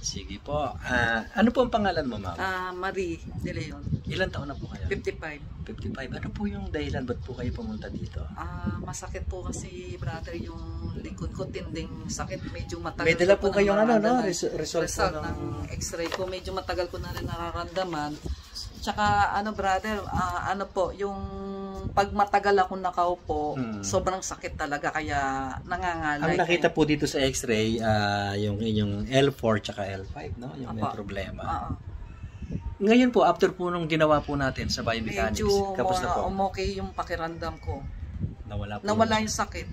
Sige po. Ano po ang pangalan mo, ma'am? Marie De Leon. Ilan taon na po kayo? 55. 55. Ano po yung dahilan? Ba't po kayo pumunta dito? Masakit po kasi, brother, yung likod ko, tinding sakit. Medyo matagal. May dala po kayong result ng x-ray ko. Medyo matagal ko na rin nararamdaman. Tsaka, brother, yung pag matagal ako nakaupo, sobrang sakit talaga, kaya nangangalay. Ang nakita po dito sa x-ray, yung inyong L4 tsaka L5, no? Yung may problema. Ngayon po, after po nung ginawa po natin sa biomechanics, kapos na po? Okay yung pakiramdam ko. Nawala yung sakit.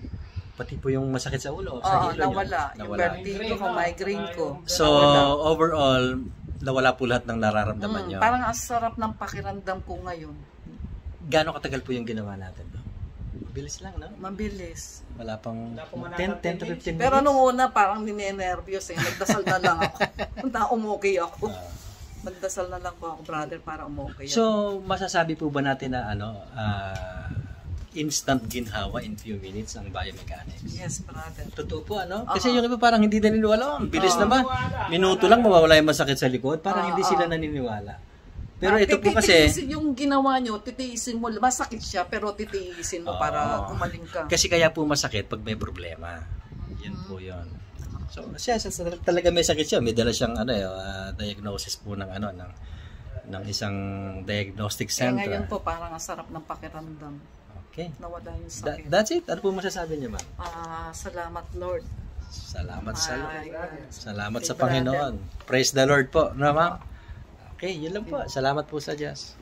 Pati po yung masakit sa ulo, sa hilo nawala. Yung vertigo ko, migraine ko. So, overall, nawala po lahat ng nararamdaman nyo? Parang ang sarap ng pakiramdam ko ngayon. Gaano katagal po yung ginawa natin? Mabilis lang, no? Mabilis. Wala pang 10 to 15 minutes. Pero nung una, parang ninenervyos eh. Nagdasal na lang ako. Na umukay ako. Nagdasal na lang po ako, brother, para umukay ako. So, masasabi po ba natin na instant ginhawa in few minutes ang biomechanics? Yes, brother. Totoo po, ano? Kasi yung iba parang hindi naniniwala. Ang bilis naman. Minuto lang mawawala yung masakit sa likod. Parang hindi sila naniniwala. Pero ito po kasi... Yung ginawa nyo, titiisin mo. Masakit siya, pero titiisin mo para kumaling ka. Kasi kaya po masakit pag may problema. Yan po yun. So, siya talaga may sakit siya. May dala siyang diagnosis po ng ng isang diagnostic center. Ngayon po, parang ang sarap ng pakiramdam. Okay. Nawala yung sakit. That's it. Ano po masasabi niyo, ma'am? Salamat, Lord. Salamat sa Lord. Salamat sa Panginoon. Praise the Lord po. No, ma'am? Okay, yun lang po. Salamat po sa Diyos.